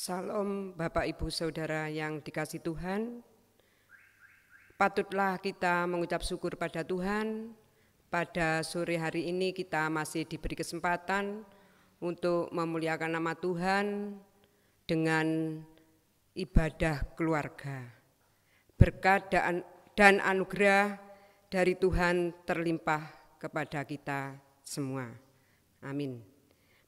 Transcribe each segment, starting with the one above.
Salam Bapak Ibu Saudara yang dikasihi Tuhan. Patutlah kita mengucap syukur pada Tuhan. Pada sore hari ini kita masih diberi kesempatan untuk memuliakan nama Tuhan dengan ibadah keluarga. Berkat dan anugerah dari Tuhan terlimpah kepada kita semua. Amin.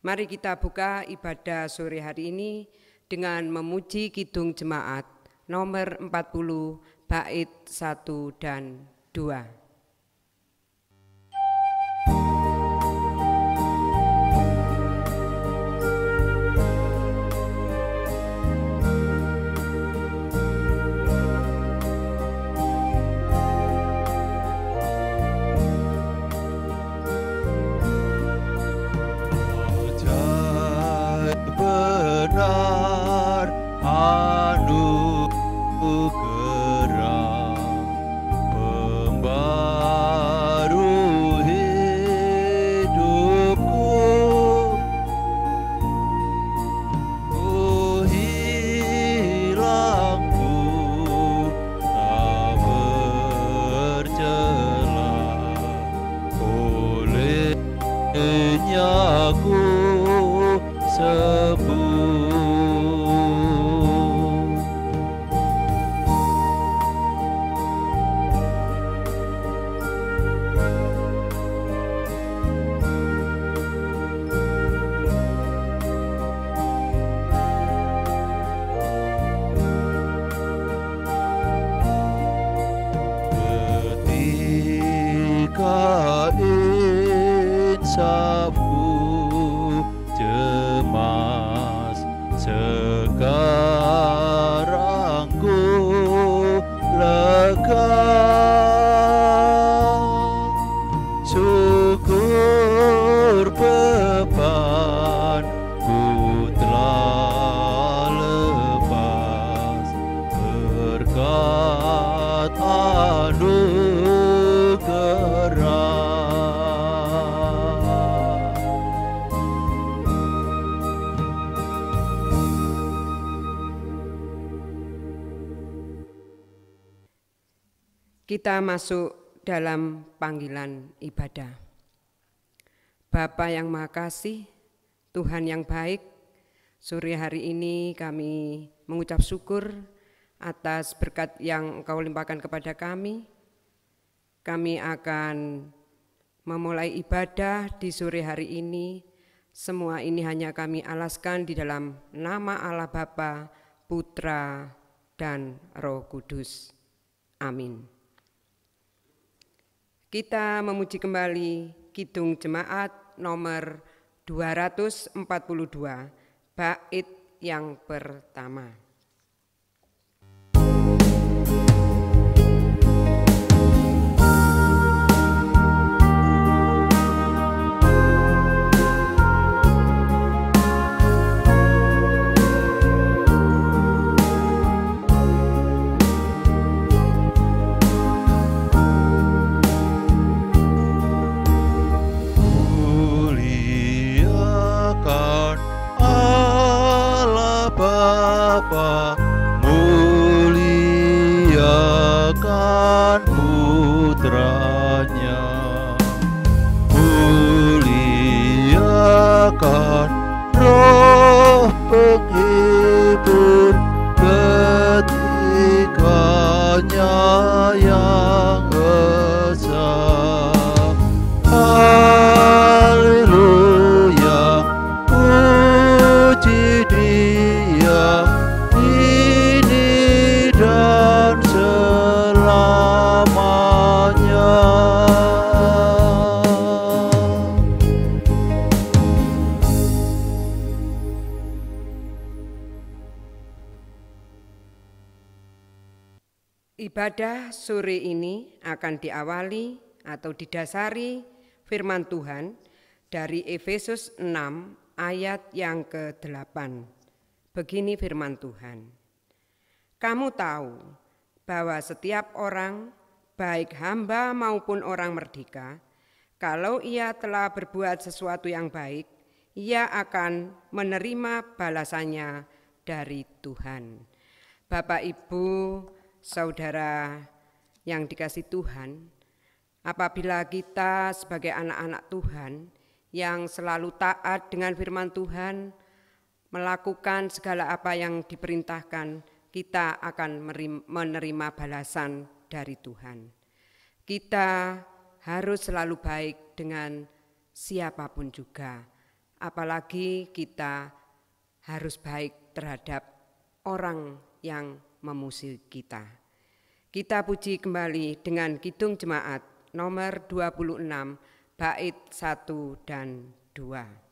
Mari kita buka ibadah sore hari ini dengan memuji Kidung Jemaat nomor 40 bait 1 dan 2. Kita masuk dalam panggilan ibadah. Bapa yang Maha Kasih, Tuhan yang baik, sore hari ini kami mengucap syukur atas berkat yang Engkau limpahkan kepada kami. Kami akan memulai ibadah di sore hari ini. Semua ini hanya kami alaskan di dalam nama Allah Bapa, Putra, dan Roh Kudus. Amin. Kita memuji kembali Kidung Jemaat nomor 242, bait yang pertama. Muliakan putranya, muliakan Roh penghibur ketiganya yang esa. Haleluya, puji Dia ini dan selamanya. Ibadah sore ini akan diawali atau didasari firman Tuhan dari Efesus 6 ayat yang ke-8. Begini firman Tuhan. Kamu tahu bahwa setiap orang, baik hamba maupun orang merdeka, kalau ia telah berbuat sesuatu yang baik, ia akan menerima balasannya dari Tuhan. Bapak, Ibu, saudara yang dikasihi Tuhan, apabila kita sebagai anak-anak Tuhan yang selalu taat dengan firman Tuhan, melakukan segala apa yang diperintahkan, kita akan menerima balasan dari Tuhan. Kita harus selalu baik dengan siapapun juga, apalagi kita harus baik terhadap orang yang memusuhi kita. Kita puji kembali dengan Kidung Jemaat nomor 26 bait 1 dan 2.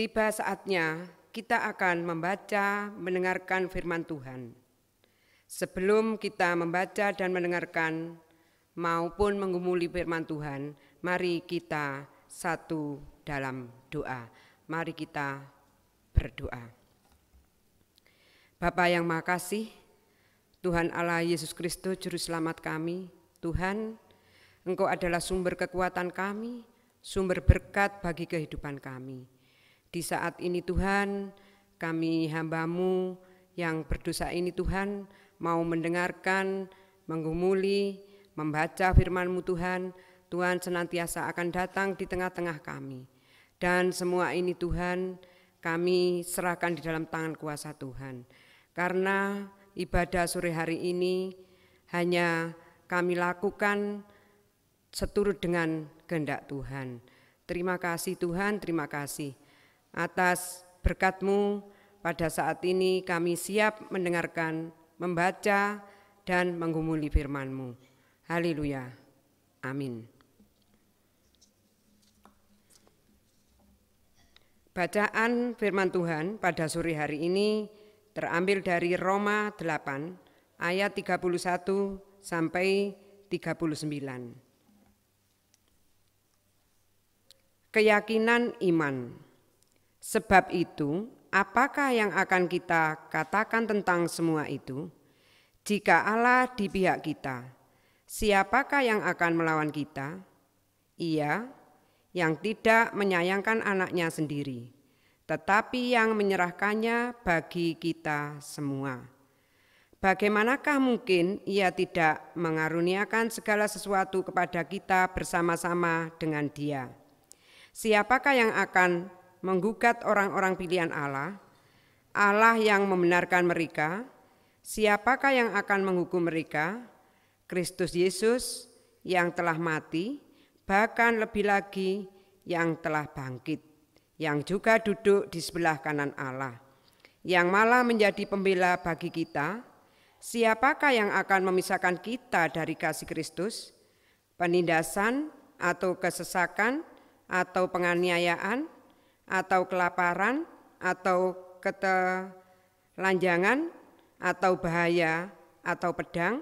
Tiba saatnya kita akan membaca, mendengarkan firman Tuhan. Sebelum kita membaca dan mendengarkan maupun menggumuli firman Tuhan, mari kita satu dalam doa. Mari kita berdoa. Bapa yang Maha Kasih, Tuhan Allah Yesus Kristus Juru Selamat kami, Tuhan, Engkau adalah sumber kekuatan kami, sumber berkat bagi kehidupan kami. Di saat ini Tuhan, kami hamba-Mu yang berdosa ini Tuhan, mau mendengarkan, menggumuli, membaca firman-Mu Tuhan, Tuhan senantiasa akan datang di tengah-tengah kami. Dan semua ini Tuhan, kami serahkan di dalam tangan kuasa Tuhan. Karena ibadah sore hari ini hanya kami lakukan seturut dengan kehendak Tuhan. Terima kasih Tuhan, terima kasih. Atas berkat-Mu pada saat ini kami siap mendengarkan, membaca, dan menggumuli firman-Mu. Haleluya. Amin. Bacaan firman Tuhan pada sore hari ini terambil dari Roma 8 ayat 31 sampai 39. Keyakinan iman. Sebab itu, apakah yang akan kita katakan tentang semua itu? Jika Allah di pihak kita, siapakah yang akan melawan kita? Ia yang tidak menyayangkan anaknya sendiri, tetapi yang menyerahkannya bagi kita semua. Bagaimanakah mungkin ia tidak mengaruniakan segala sesuatu kepada kita bersama-sama dengan Dia? Siapakah yang akan menggugat orang-orang pilihan Allah? Allah yang membenarkan mereka. Siapakah yang akan menghukum mereka? Kristus Yesus yang telah mati, bahkan lebih lagi yang telah bangkit, yang juga duduk di sebelah kanan Allah, yang malah menjadi pembela bagi kita. Siapakah yang akan memisahkan kita dari kasih Kristus? Penindasan atau kesesakan atau penganiayaan atau kelaparan atau ketelanjangan atau bahaya atau pedang?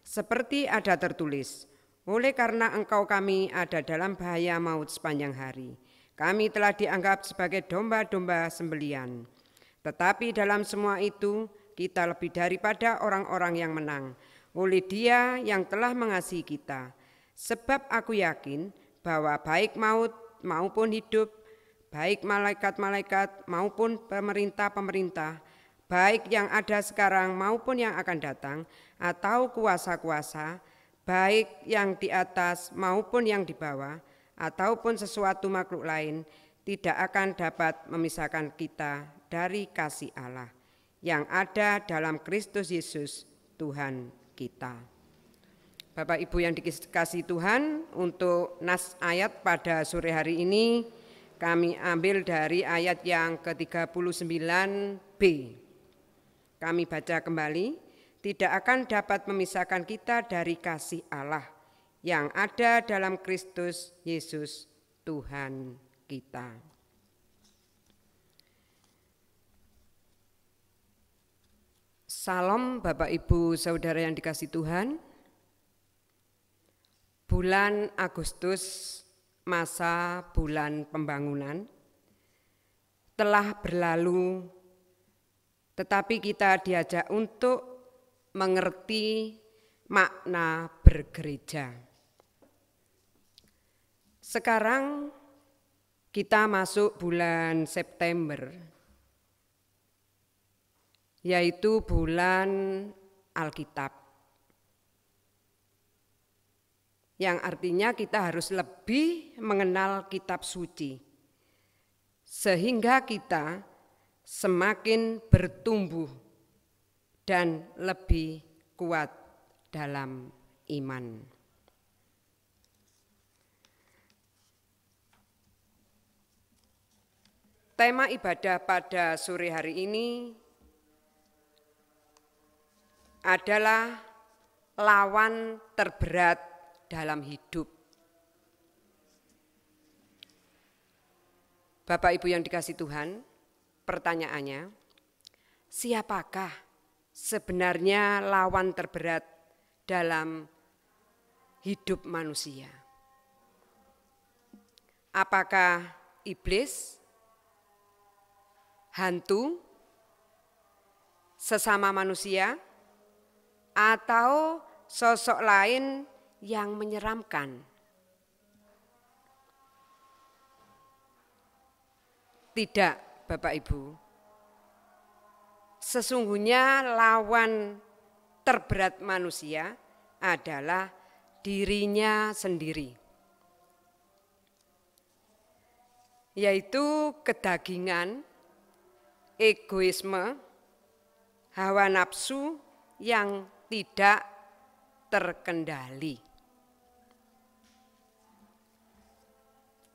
Seperti ada tertulis, oleh karena engkau kami ada dalam bahaya maut sepanjang hari. Kami telah dianggap sebagai domba-domba sembelian. Tetapi dalam semua itu kita lebih daripada orang-orang yang menang oleh Dia yang telah mengasihi kita. Sebab aku yakin bahwa baik maut maupun hidup, baik malaikat-malaikat maupun pemerintah-pemerintah, baik yang ada sekarang maupun yang akan datang, atau kuasa-kuasa, baik yang di atas maupun yang di bawah, ataupun sesuatu makhluk lain, tidak akan dapat memisahkan kita dari kasih Allah yang ada dalam Kristus Yesus Tuhan kita. Bapak Ibu yang dikasihi Tuhan, untuk nas ayat pada sore hari ini kami ambil dari ayat yang ke-39b. Kami baca kembali, tidak akan dapat memisahkan kita dari kasih Allah yang ada dalam Kristus Yesus Tuhan kita. Salam Bapak Ibu Saudara yang dikasihi Tuhan. Bulan Agustus, masa bulan pembangunan, telah berlalu, tetapi kita diajak untuk mengerti makna bergereja. Sekarang kita masuk bulan September, yaitu bulan Alkitab, yang artinya kita harus lebih mengenal kitab suci, sehingga kita semakin bertumbuh dan lebih kuat dalam iman. Tema ibadah pada sore hari ini adalah lawan terberat dalam hidup. Bapak Ibu yang dikasihi Tuhan, pertanyaannya, siapakah sebenarnya lawan terberat dalam hidup manusia? Apakah iblis, hantu, sesama manusia, atau sosok lain yang menyeramkan? Tidak, Bapak Ibu. Sesungguhnya lawan terberat manusia adalah dirinya sendiri, yaitu kedagingan, egoisme, hawa nafsu yang tidak terkendali.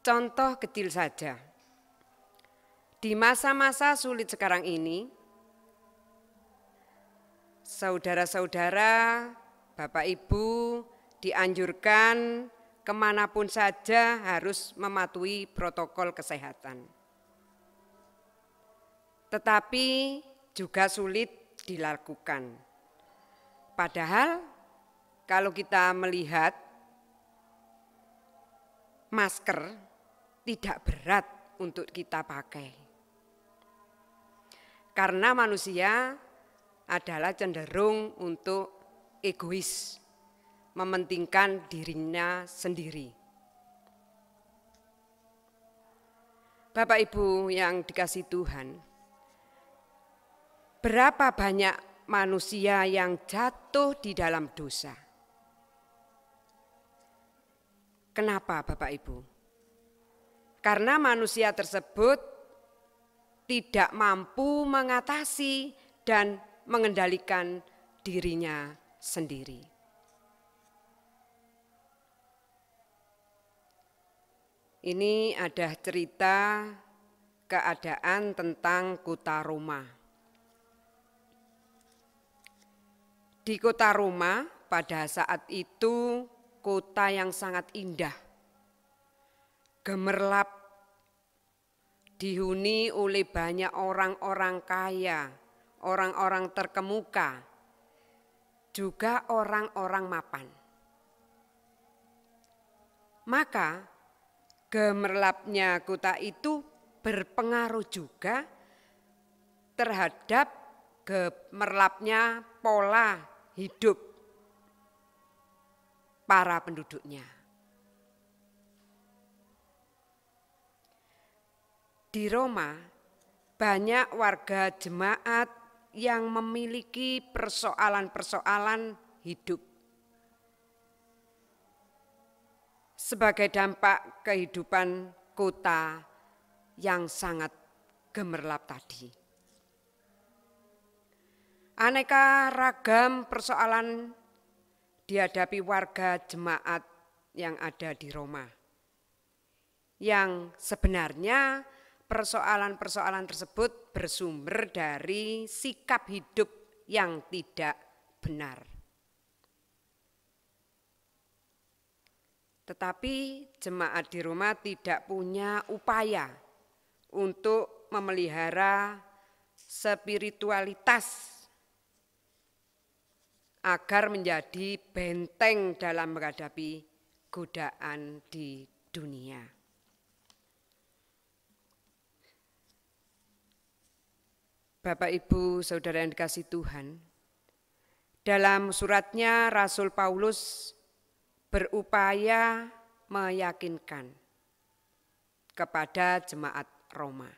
Contoh kecil saja, di masa-masa sulit sekarang ini, saudara-saudara, Bapak Ibu dianjurkan kemanapun saja harus mematuhi protokol kesehatan. Tetapi juga sulit dilakukan. Padahal kalau kita melihat masker tidak berat untuk kita pakai. Karena manusia adalah cenderung untuk egois, mementingkan dirinya sendiri. Bapak Ibu yang dikasihi Tuhan, berapa banyak manusia yang jatuh di dalam dosa? Kenapa Bapak Ibu? Karena manusia tersebut tidak mampu mengatasi dan mengendalikan dirinya sendiri. Ini ada cerita keadaan tentang kota Roma. Di kota Roma pada saat itu kota yang sangat indah, gemerlap, dihuni oleh banyak orang-orang kaya, orang-orang terkemuka, juga orang-orang mapan. Maka gemerlapnya kota itu berpengaruh juga terhadap gemerlapnya pola hidup para penduduknya. Di Roma banyak warga jemaat yang memiliki persoalan-persoalan hidup. Sebagai dampak kehidupan kota yang sangat gemerlap tadi. Aneka ragam persoalan dihadapi warga jemaat yang ada di Roma. Yang sebenarnya persoalan-persoalan tersebut bersumber dari sikap hidup yang tidak benar. Tetapi jemaat di Roma tidak punya upaya untuk memelihara spiritualitas agar menjadi benteng dalam menghadapi godaan di dunia. Bapak, Ibu, Saudara yang dikasihi Tuhan, dalam suratnya Rasul Paulus berupaya meyakinkan kepada jemaat Roma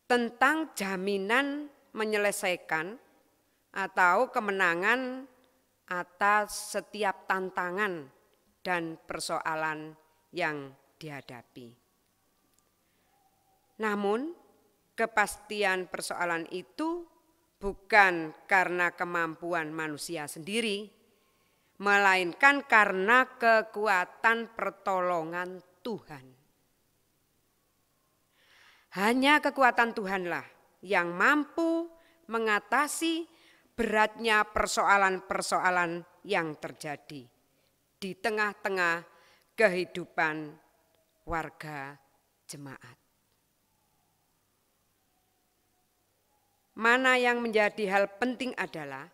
tentang jaminan menyelesaikan atau kemenangan atas setiap tantangan dan persoalan yang dihadapi. Namun, kepastian persoalan itu bukan karena kemampuan manusia sendiri, melainkan karena kekuatan pertolongan Tuhan. Hanya kekuatan Tuhanlah yang mampu mengatasi beratnya persoalan-persoalan yang terjadi di tengah-tengah kehidupan warga jemaat. Mana yang menjadi hal penting adalah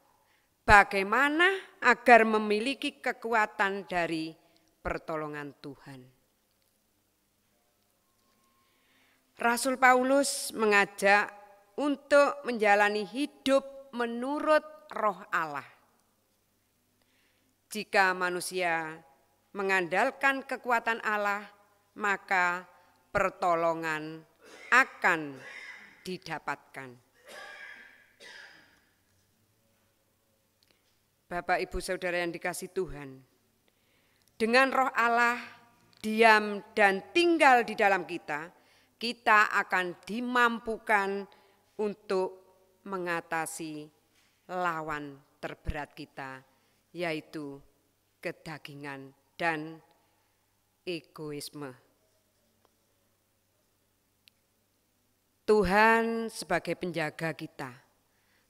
bagaimana agar memiliki kekuatan dari pertolongan Tuhan. Rasul Paulus mengajak untuk menjalani hidup menurut Roh Allah. Jika manusia mengandalkan kekuatan Allah, maka pertolongan akan didapatkan. Bapak, Ibu, Saudara yang dikasihi Tuhan, dengan Roh Allah diam dan tinggal di dalam kita, kita akan dimampukan untuk mengatasi lawan terberat kita, yaitu kedagingan dan egoisme. Tuhan sebagai penjaga kita,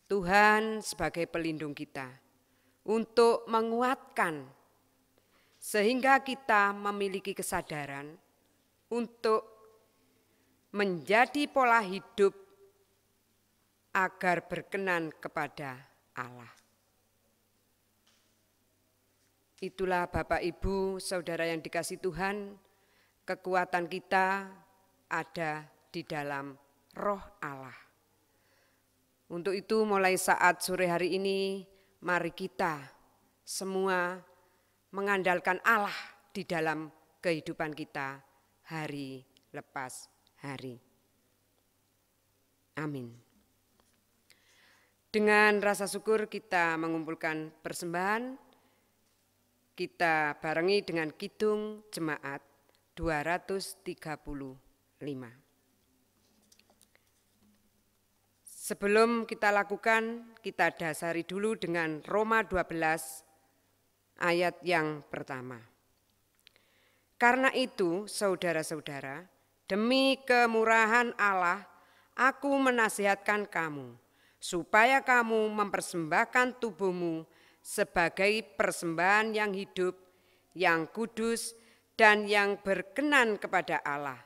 Tuhan sebagai pelindung kita, untuk menguatkan sehingga kita memiliki kesadaran untuk menjadi pola hidup agar berkenan kepada Allah. Itulah Bapak, Ibu, Saudara yang dikasihi Tuhan, kekuatan kita ada di dalam Roh Allah. Untuk itu mulai saat sore hari ini, mari kita semua mengandalkan Allah di dalam kehidupan kita hari lepas hari. Amin. Dengan rasa syukur kita mengumpulkan persembahan. Kita barengi dengan kidung jemaat 235. Sebelum kita lakukan, kita dasari dulu dengan Roma 12 ayat yang pertama. Karena itu, saudara-saudara, demi kemurahan Allah, aku menasihatkan kamu, supaya kamu mempersembahkan tubuhmu sebagai persembahan yang hidup, yang kudus, dan yang berkenan kepada Allah.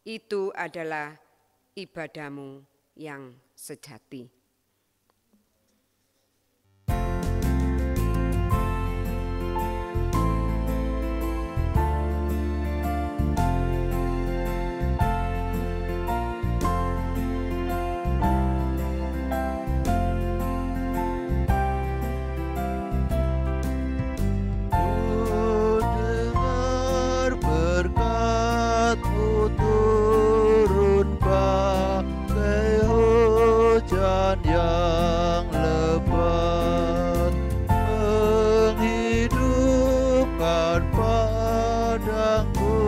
Itu adalah ibadahmu yang sejati. Yang lebat menghidupkan padangku,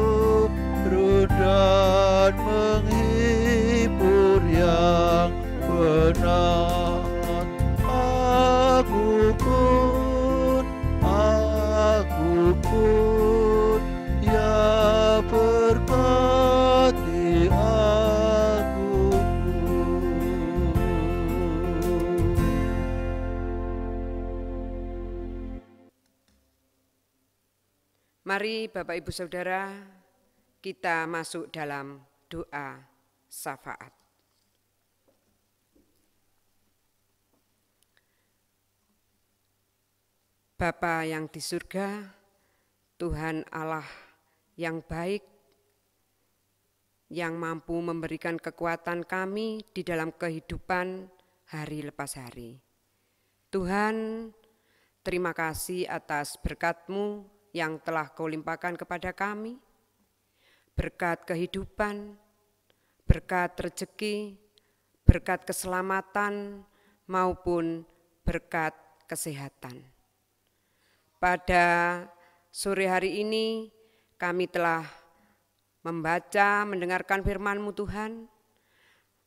dan menghibur yang benar. Aku pun ya berkati aku. Mari Bapak Ibu Saudara, kita masuk dalam doa syafaat. Bapa yang di surga, Tuhan Allah yang baik, yang mampu memberikan kekuatan kami di dalam kehidupan hari lepas hari. Tuhan, terima kasih atas berkat-Mu yang telah Kau limpahkan kepada kami, berkat kehidupan, berkat rezeki, berkat keselamatan, maupun berkat kesehatan. Pada sore hari ini kami telah membaca, mendengarkan firman-Mu Tuhan.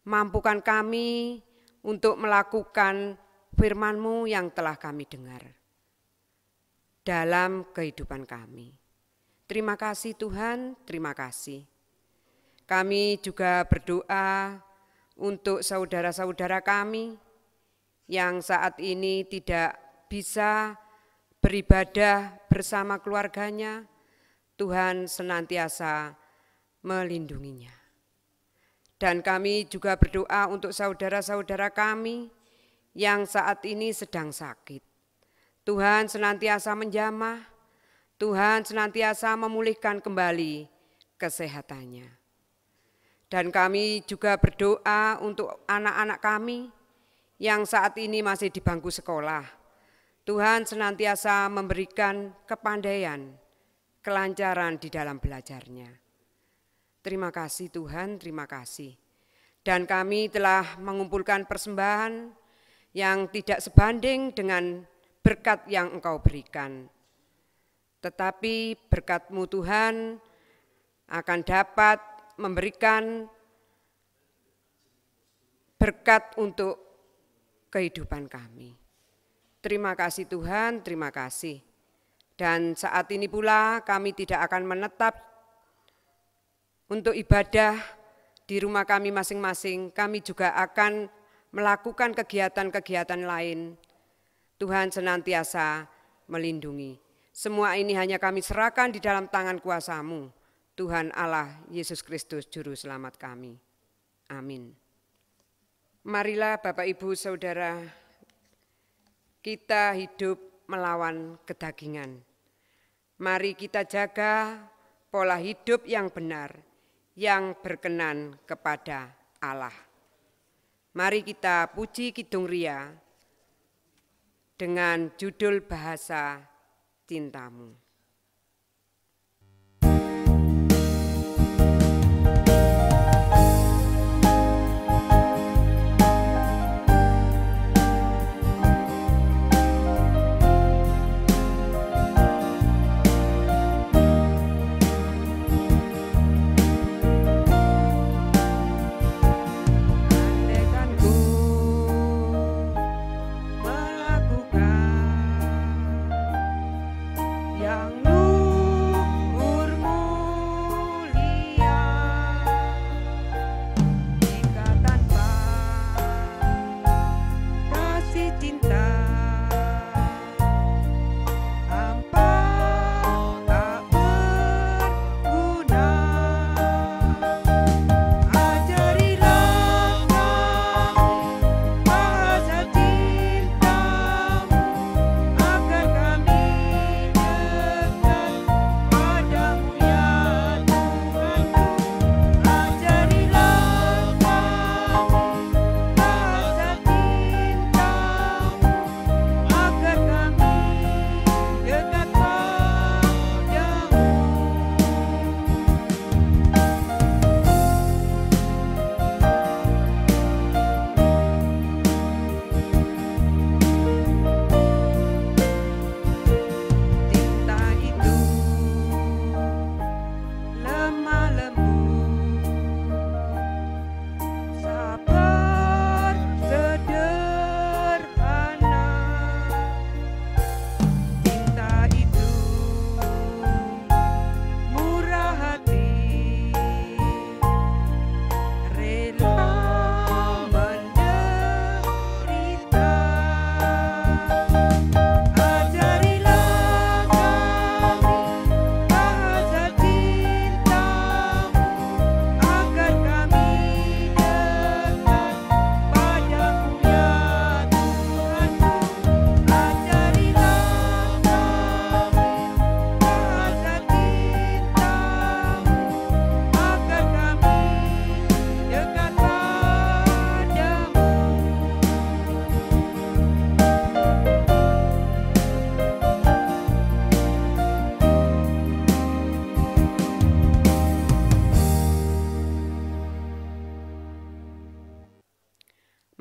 Mampukan kami untuk melakukan firman-Mu yang telah kami dengar dalam kehidupan kami. Terima kasih Tuhan, terima kasih. Kami juga berdoa untuk saudara-saudara kami yang saat ini tidak bisa beribadah bersama keluarganya. Tuhan senantiasa melindunginya. Dan kami juga berdoa untuk saudara-saudara kami yang saat ini sedang sakit. Tuhan senantiasa menjamah, Tuhan senantiasa memulihkan kembali kesehatannya. Dan kami juga berdoa untuk anak-anak kami yang saat ini masih di bangku sekolah. Tuhan senantiasa memberikan kepandaian, kelancaran di dalam belajarnya. Terima kasih Tuhan, terima kasih. Dan kami telah mengumpulkan persembahan yang tidak sebanding dengan berkat yang Engkau berikan. Tetapi berkat-Mu Tuhan akan dapat memberikan berkat untuk kehidupan kami. Terima kasih Tuhan, terima kasih. Dan saat ini pula kami tidak akan menetap untuk ibadah di rumah kami masing-masing. Kami juga akan melakukan kegiatan-kegiatan lain. Tuhan senantiasa melindungi. Semua ini hanya kami serahkan di dalam tangan kuasa-Mu, Tuhan Allah Yesus Kristus Juru Selamat kami. Amin. Marilah Bapak Ibu Saudara, kita hidup melawan kedagingan. Mari kita jaga pola hidup yang benar, yang berkenan kepada Allah. Mari kita puji Kidung Ria dengan judul Bahasa Cintamu.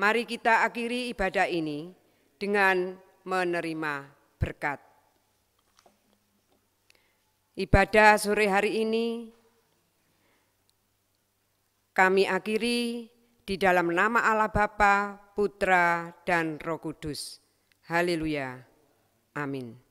Mari kita akhiri ibadah ini dengan menerima berkat. Ibadah sore hari ini kami akhiri di dalam nama Allah Bapa, Putra, dan Roh Kudus. Haleluya. Amin.